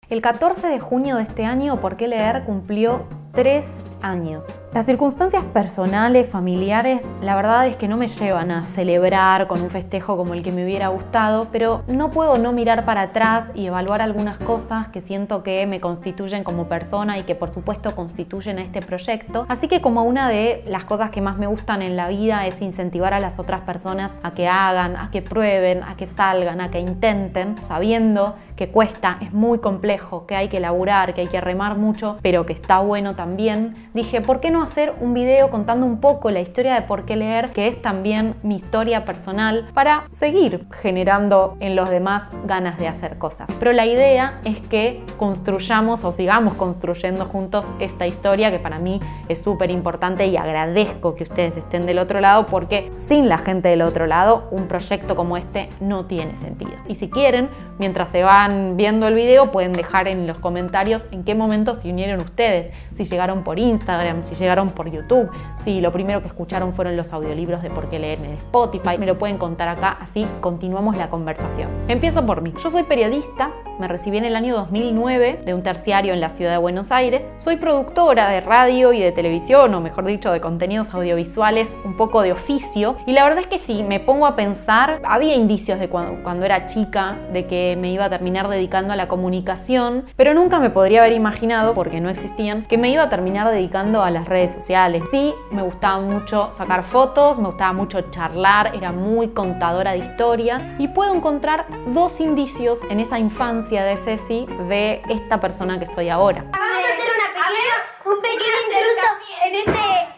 El 14 de junio de este año, ¿Por qué leer?, cumplió 3 años. Las circunstancias personales, familiares, la verdad es que no me llevan a celebrar con un festejo como el que me hubiera gustado, pero no puedo no mirar para atrás y evaluar algunas cosas que siento que me constituyen como persona y que por supuesto constituyen a este proyecto. Así que como una de las cosas que más me gustan en la vida es incentivar a las otras personas a que hagan, a que prueben, a que salgan, a que intenten, sabiendo que cuesta, es muy complejo, que hay que laburar, que hay que remar mucho, pero que está bueno también. Dije, ¿por qué no hacer un video contando un poco la historia de Por qué leer?, que es también mi historia personal, para seguir generando en los demás ganas de hacer cosas? Pero la idea es que construyamos o sigamos construyendo juntos esta historia, que para mí es súper importante, y agradezco que ustedes estén del otro lado, porque sin la gente del otro lado un proyecto como este no tiene sentido. Y si quieren, mientras se van viendo el video, pueden dejar en los comentarios en qué momento se unieron ustedes, si llegaron por Instagram, si llegaron por YouTube, si lo primero que escucharon fueron los audiolibros de Por qué leer en Spotify. Me lo pueden contar acá, así continuamos la conversación. Empiezo por mí. Yo soy periodista, me recibí en el año 2009 de un terciario en la ciudad de Buenos Aires. Soy productora de radio y de televisión, o mejor dicho, de contenidos audiovisuales, un poco de oficio. Y la verdad es que si me pongo a pensar, había indicios de cuando era chica de que me iba a terminar dedicando a la comunicación, pero nunca me podría haber imaginado, porque no existían, que me iba a terminar dedicando a las redes sociales. Sí, me gustaba mucho sacar fotos, me gustaba mucho charlar, era muy contadora de historias, y puedo encontrar 2 indicios en esa infancia de Ceci de esta persona que soy ahora. Vamos a hacer un pequeño interrupto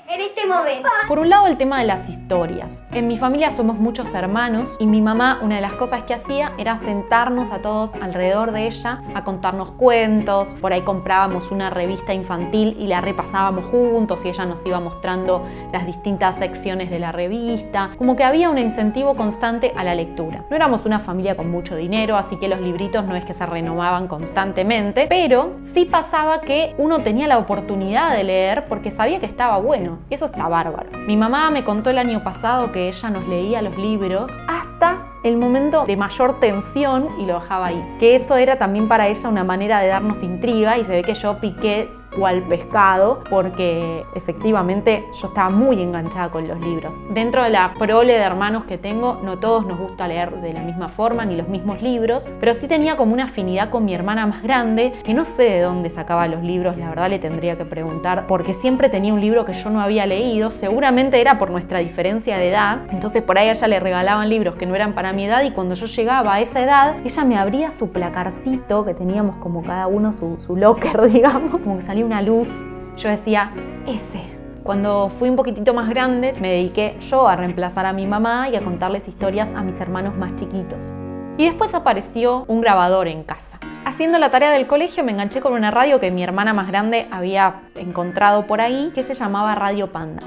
en este momento. Por un lado, el tema de las historias. En mi familia somos muchos hermanos y mi mamá, una de las cosas que hacía era sentarnos a todos alrededor de ella a contarnos cuentos. Por ahí comprábamos una revista infantil y la repasábamos juntos y ella nos iba mostrando las distintas secciones de la revista. Como que había un incentivo constante a la lectura. No éramos una familia con mucho dinero, así que los libritos no es que se renovaban constantemente, pero sí pasaba que uno tenía la oportunidad de leer porque sabía que estaba bueno. Eso está bárbaro. Mi mamá me contó el año pasado que ella nos leía los libros hasta el momento de mayor tensión y lo dejaba ahí. Que eso era también para ella una manera de darnos intriga, y se ve que yo piqué cual pescado porque efectivamente yo estaba muy enganchada con los libros. Dentro de la prole de hermanos que tengo, no todos nos gusta leer de la misma forma ni los mismos libros, pero sí tenía como una afinidad con mi hermana más grande, que no sé de dónde sacaba los libros, la verdad le tendría que preguntar, porque siempre tenía un libro que yo no había leído. Seguramente era por nuestra diferencia de edad, entonces por ahí a ella le regalaban libros que no eran para mi edad, y cuando yo llegaba a esa edad, ella me abría su placarcito, que teníamos como cada uno su locker, digamos, como que salía una luz. Yo decía, ese. Cuando fui un poquitito más grande, me dediqué yo a reemplazar a mi mamá y a contarles historias a mis hermanos más chiquitos. Y después apareció un grabador en casa. Haciendo la tarea del colegio me enganché con una radio que mi hermana más grande había encontrado por ahí, que se llamaba Radio Panda.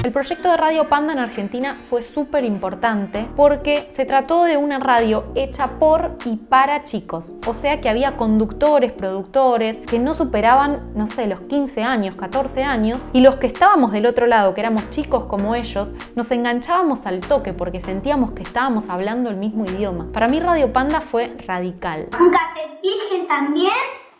El proyecto de Radio Panda en Argentina fue súper importante porque se trató de una radio hecha por y para chicos. O sea que había conductores, productores que no superaban, no sé, los 15 años, 14 años, y los que estábamos del otro lado, que éramos chicos como ellos, nos enganchábamos al toque porque sentíamos que estábamos hablando el mismo idioma. Para mí Radio Panda fue radical. ¿Un cassette virgen también?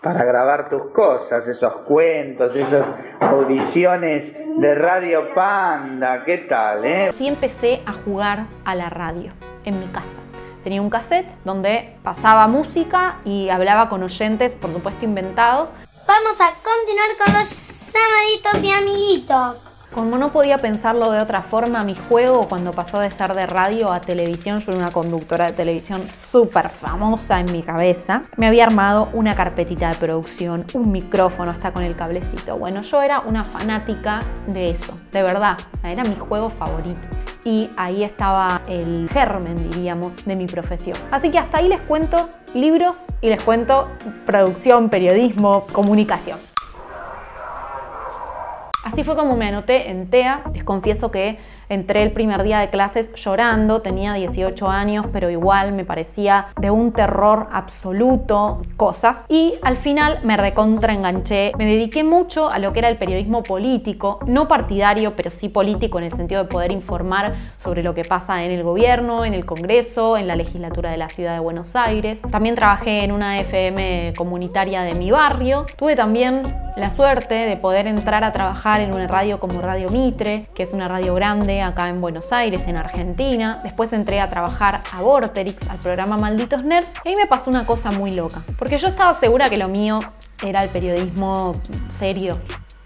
Para grabar tus cosas, esos cuentos, esas audiciones de Radio Panda, ¿qué tal, Sí, empecé a jugar a la radio en mi casa. Tenía un cassette donde pasaba música y hablaba con oyentes, por supuesto inventados. Vamos a continuar con los llamaditos y amiguitos. Como no podía pensarlo de otra forma, mi juego, cuando pasó de ser de radio a televisión, yo era una conductora de televisión súper famosa en mi cabeza, me había armado una carpetita de producción, un micrófono hasta con el cablecito. Bueno, yo era una fanática de eso, de verdad, o sea, era mi juego favorito. Y ahí estaba el germen, diríamos, de mi profesión. Así que hasta ahí les cuento libros y les cuento producción, periodismo, comunicación. Así fue como me anoté en TEA. Les confieso que Entré el primer día de clases llorando, tenía 18 años, pero igual me parecía de un terror absoluto, cosas. Y al final me recontraenganché. Me dediqué mucho a lo que era el periodismo político, no partidario, pero sí político en el sentido de poder informar sobre lo que pasa en el gobierno, en el Congreso, en la legislatura de la ciudad de Buenos Aires. También trabajé en una FM comunitaria de mi barrio. Tuve también la suerte de poder entrar a trabajar en una radio como Radio Mitre, que es una radio grande acá en Buenos Aires, en Argentina. Después entré a trabajar a Vorterix, al programa Malditos Nerds, y ahí me pasó una cosa muy loca, porque yo estaba segura que lo mío era el periodismo serio.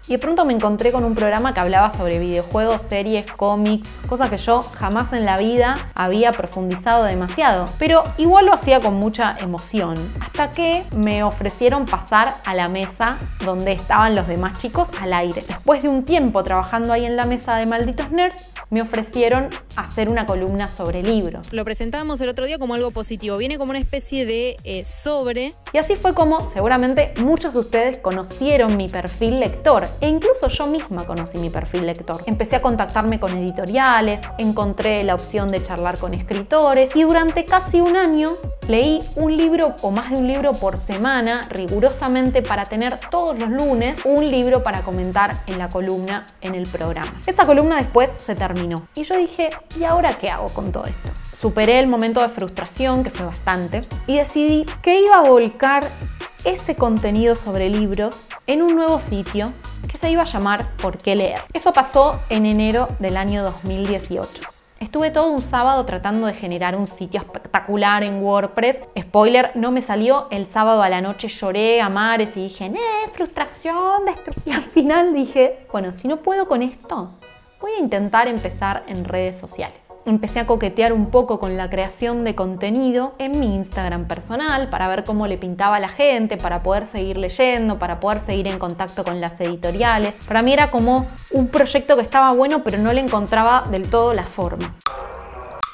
Y de pronto me encontré con un programa que hablaba sobre videojuegos, series, cómics, cosas que yo jamás en la vida había profundizado demasiado. Pero igual lo hacía con mucha emoción. Hasta que me ofrecieron pasar a la mesa donde estaban los demás chicos al aire. Después de un tiempo trabajando ahí en la mesa de Malditos Nerds, me ofrecieron hacer una columna sobre libros. Lo presentábamos el otro día como algo positivo. Viene como una especie de sobre. Y así fue como seguramente muchos de ustedes conocieron mi perfil lector. E incluso yo misma conocí mi perfil lector. Empecé a contactarme con editoriales, encontré la opción de charlar con escritores y durante casi un año leí un libro o más de un libro por semana, rigurosamente, para tener todos los lunes un libro para comentar en la columna en el programa. Esa columna después se terminó y yo dije, ¿y ahora qué hago con todo esto? Superé el momento de frustración, que fue bastante, y decidí que iba a volcar ese contenido sobre libros en un nuevo sitio que se iba a llamar ¿Por qué leer? Eso pasó en enero del año 2018. Estuve todo un sábado tratando de generar un sitio espectacular en WordPress. Spoiler, no me salió. El sábado a la noche lloré a mares y dije, frustración, destrucción. Y al final dije, bueno, si no puedo con esto, voy a intentar empezar en redes sociales. Empecé a coquetear un poco con la creación de contenido en mi Instagram personal para ver cómo le pintaba a la gente, para poder seguir leyendo, para poder seguir en contacto con las editoriales. Para mí era como un proyecto que estaba bueno, pero no le encontraba del todo la forma.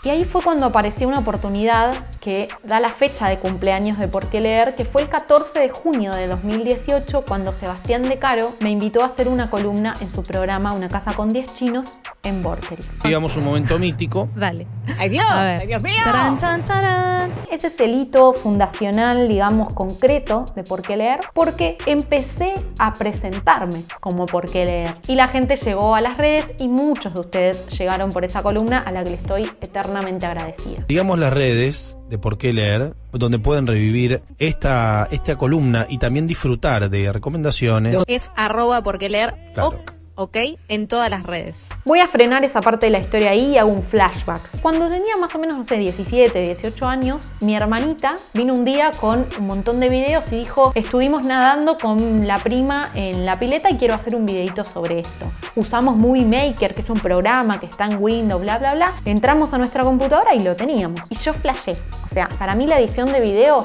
Y ahí fue cuando apareció una oportunidad que da la fecha de cumpleaños de Por qué leer, que fue el 14 de junio de 2018, cuando Sebastián De Caro me invitó a hacer una columna en su programa Una casa con 10 chinos en Vorterix. Digamos un momento mítico. Dale. ¡Ay Dios! ¡Ay Dios mío! ¡Charán, chan, charán! Ese es el hito fundacional, digamos, concreto de Por qué leer, porque empecé a presentarme como Por qué leer. Y la gente llegó a las redes y muchos de ustedes llegaron por esa columna a la que le estoy eternamente agradecida. Digamos las redes de Por qué leer, donde pueden revivir esta columna y también disfrutar de recomendaciones. Es @porqueleer. Claro. Ok, en todas las redes. Voy a frenar esa parte de la historia ahí y hago un flashback. Cuando tenía más o menos, no sé, 17, 18 años, mi hermanita vino un día con un montón de videos y dijo, estuvimos nadando con la prima en la pileta y quiero hacer un videito sobre esto. Usamos Movie Maker, que es un programa que está en Windows, bla, bla, bla. Entramos a nuestra computadora y lo teníamos. Y yo flashé. O sea, para mí la edición de video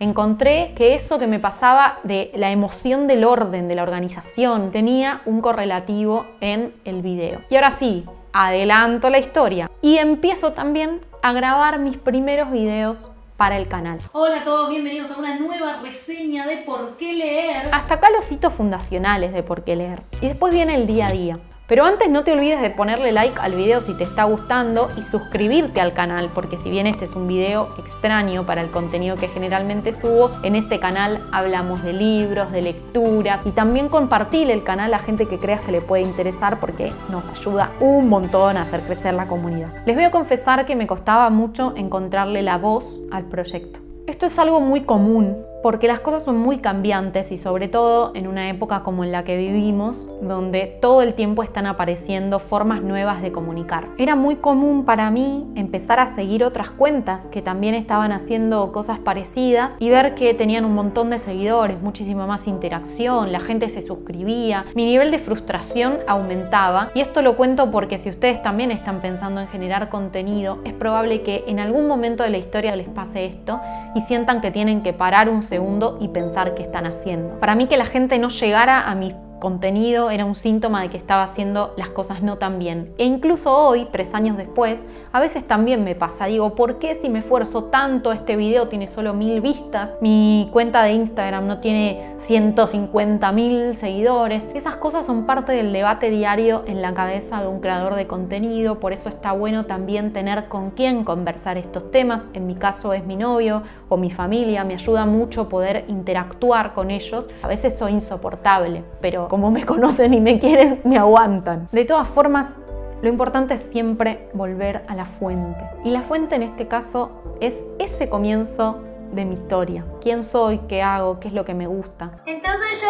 encontré que eso que me pasaba de la emoción del orden, de la organización, tenía un correlativo en el video. Y ahora sí, adelanto la historia y empiezo también a grabar mis primeros videos para el canal. Hola a todos, bienvenidos a una nueva reseña de Por qué leer. Hasta acá los hitos fundacionales de Por qué leer. Y después viene el día a día. Pero antes no te olvides de ponerle like al video si te está gustando y suscribirte al canal, porque si bien este es un video extraño para el contenido que generalmente subo, en este canal hablamos de libros, de lecturas y también compartir el canal a gente que creas que le puede interesar porque nos ayuda un montón a hacer crecer la comunidad. Les voy a confesar que me costaba mucho encontrarle la voz al proyecto. Esto es algo muy común porque las cosas son muy cambiantes y sobre todo en una época como en la que vivimos, donde todo el tiempo están apareciendo formas nuevas de comunicar. Era muy común para mí empezar a seguir otras cuentas que también estaban haciendo cosas parecidas y ver que tenían un montón de seguidores, muchísima más interacción, la gente se suscribía, mi nivel de frustración aumentaba. Y esto lo cuento porque si ustedes también están pensando en generar contenido, es probable que en algún momento de la historia les pase esto y sientan que tienen que parar un segundo y pensar qué están haciendo. Para mí que la gente no llegara a mis contenido era un síntoma de que estaba haciendo las cosas no tan bien. E incluso hoy, 3 años después, a veces también me pasa. Digo, ¿por qué si me esfuerzo tanto este video tiene solo 1000 vistas? Mi cuenta de Instagram no tiene 150.000 seguidores. Esas cosas son parte del debate diario en la cabeza de un creador de contenido. Por eso está bueno también tener con quién conversar estos temas. En mi caso es mi novio o mi familia. Me ayuda mucho poder interactuar con ellos. A veces soy insoportable, pero como me conocen y me quieren, me aguantan. De todas formas, lo importante es siempre volver a la fuente. Y la fuente en este caso es ese comienzo de mi historia. ¿Quién soy? ¿Qué hago? ¿Qué es lo que me gusta? Entonces yo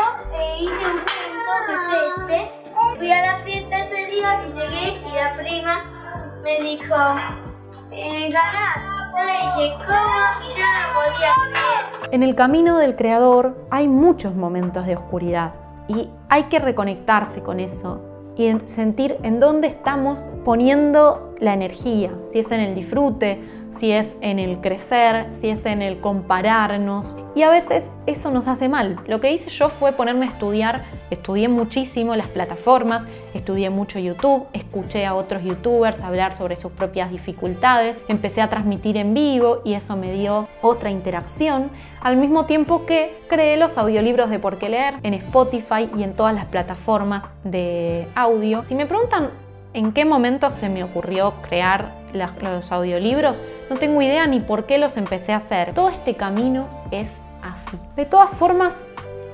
hice un cuento que es este. Fui a la fiesta ese día y llegué y la prima me dijo, ganar. Yo le dije, ¿cómo? Y yo no podía creer. En el camino del creador hay muchos momentos de oscuridad y hay que reconectarse con eso y sentir en dónde estamos poniendo la energía, si es en el disfrute, si es en el crecer, si es en el compararnos. Y a veces eso nos hace mal. Lo que hice yo fue ponerme a estudiar. Estudié muchísimo las plataformas, estudié mucho YouTube, escuché a otros youtubers hablar sobre sus propias dificultades, empecé a transmitir en vivo y eso me dio otra interacción, al mismo tiempo que creé los audiolibros de Por qué leer en Spotify y en todas las plataformas de audio. Si me preguntan en qué momento se me ocurrió crear los audiolibros, no tengo idea ni por qué los empecé a hacer. Todo este camino es así. De todas formas,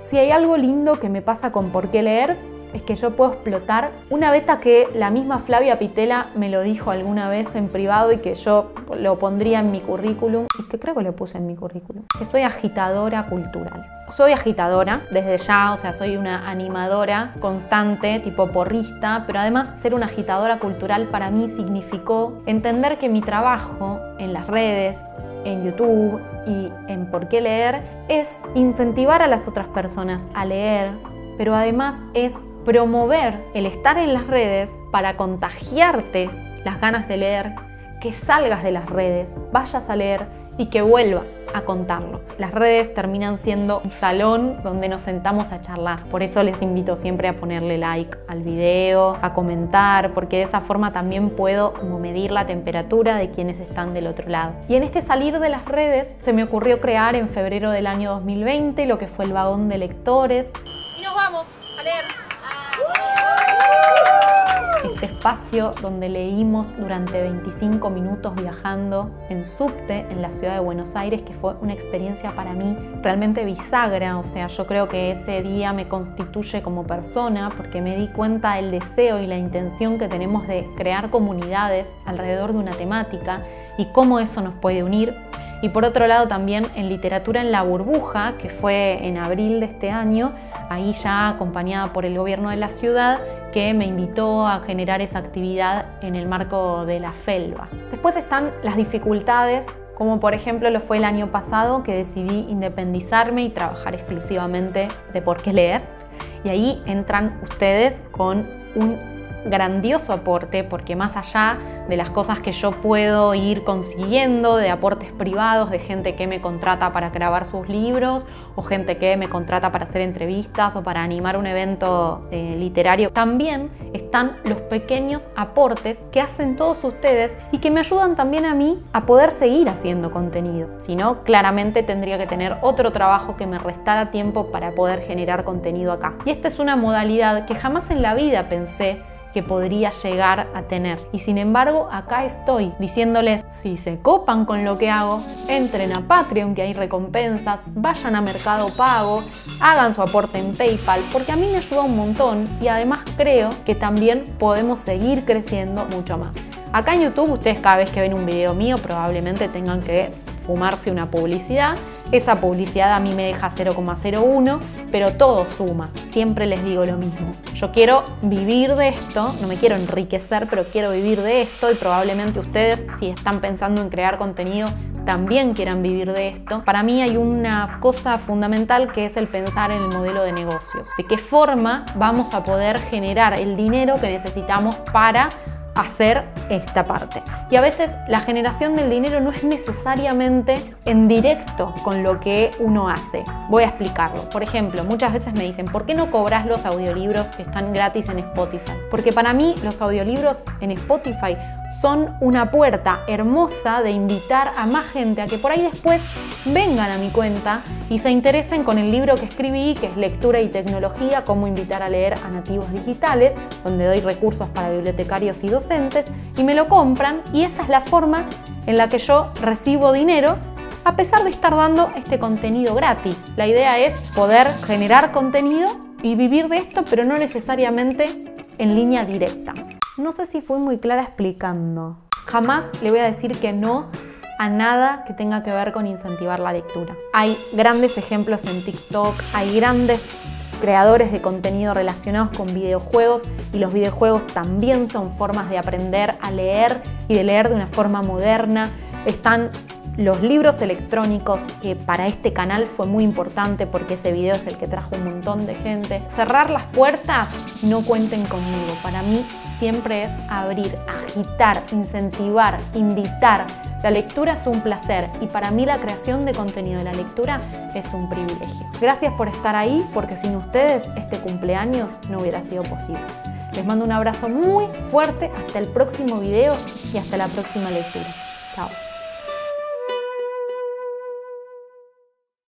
si hay algo lindo que me pasa con Por qué leer, es que yo puedo explotar una beta que la misma Flavia Pitela me lo dijo alguna vez en privado y que yo lo pondría en mi currículum, y que creo que lo puse en mi currículum, que soy agitadora cultural. Soy agitadora desde ya, o sea, soy una animadora constante, tipo porrista, pero además ser una agitadora cultural para mí significó entender que mi trabajo en las redes, en YouTube y en Por qué leer es incentivar a las otras personas a leer, pero además es promover el estar en las redes para contagiarte las ganas de leer, que salgas de las redes, vayas a leer y que vuelvas a contarlo. Las redes terminan siendo un salón donde nos sentamos a charlar. Por eso les invito siempre a ponerle like al video, a comentar, porque de esa forma también puedo como medir la temperatura de quienes están del otro lado. Y en este salir de las redes se me ocurrió crear en febrero del año 2020 lo que fue el Vagón de Lectores. Y nos vamos a leer. Este espacio donde leímos durante 25 minutos viajando en subte en la ciudad de Buenos Aires, que fue una experiencia para mí realmente bisagra. O sea, yo creo que ese día me constituye como persona porque me di cuenta del deseo y la intención que tenemos de crear comunidades alrededor de una temática y cómo eso nos puede unir. Y por otro lado también en Literatura en la Burbuja, que fue en abril de este año, ahí ya acompañada por el gobierno de la ciudad, que me invitó a generar esa actividad en el marco de la FELVA. Después están las dificultades, como por ejemplo lo fue el año pasado, que decidí independizarme y trabajar exclusivamente de Por qué leer. Y ahí entran ustedes con un grandioso aporte, porque más allá de las cosas que yo puedo ir consiguiendo, de aportes privados, de gente que me contrata para grabar sus libros o gente que me contrata para hacer entrevistas o para animar un evento literario, también están los pequeños aportes que hacen todos ustedes y que me ayudan también a mí a poder seguir haciendo contenido. Si no, claramente tendría que tener otro trabajo que me restara tiempo para poder generar contenido acá. Y esta es una modalidad que jamás en la vida pensé que podría llegar a tener. Y sin embargo, acá estoy diciéndoles, si se copan con lo que hago, entren a Patreon, que hay recompensas, vayan a Mercado Pago, hagan su aporte en PayPal, porque a mí me ayuda un montón y además creo que también podemos seguir creciendo mucho más. Acá en YouTube, ustedes cada vez que ven un video mío probablemente tengan que fumarse una publicidad. Esa publicidad a mí me deja 0,01, pero todo suma. Siempre les digo lo mismo. Yo quiero vivir de esto, no me quiero enriquecer, pero quiero vivir de esto y probablemente ustedes, si están pensando en crear contenido, también quieran vivir de esto. Para mí hay una cosa fundamental que es el pensar en el modelo de negocios. De qué forma vamos a poder generar el dinero que necesitamos para hacer esta parte. Y a veces la generación del dinero no es necesariamente en directo con lo que uno hace. Voy a explicarlo. Por ejemplo, muchas veces me dicen, ¿por qué no cobras los audiolibros que están gratis en Spotify? Porque para mí los audiolibros en Spotify son una puerta hermosa de invitar a más gente a que por ahí después vengan a mi cuenta y se interesen con el libro que escribí, que es Lectura y Tecnología, cómo invitar a leer a nativos digitales, donde doy recursos para bibliotecarios y docentes, y me lo compran, y esa es la forma en la que yo recibo dinero, a pesar de estar dando este contenido gratis. La idea es poder generar contenido y vivir de esto, pero no necesariamente en línea directa. No sé si fui muy clara explicando. Jamás le voy a decir que no a nada que tenga que ver con incentivar la lectura. Hay grandes ejemplos en TikTok, hay grandes creadores de contenido relacionados con videojuegos, y los videojuegos también son formas de aprender a leer y de leer de una forma moderna. Están los libros electrónicos, que para este canal fue muy importante porque ese video es el que trajo un montón de gente. Cerrar las puertas, no cuenten conmigo. Para mí siempre es abrir, agitar, incentivar, invitar. La lectura es un placer y para mí la creación de contenido de la lectura es un privilegio. Gracias por estar ahí, porque sin ustedes este cumpleaños no hubiera sido posible. Les mando un abrazo muy fuerte, hasta el próximo video y hasta la próxima lectura. Chao.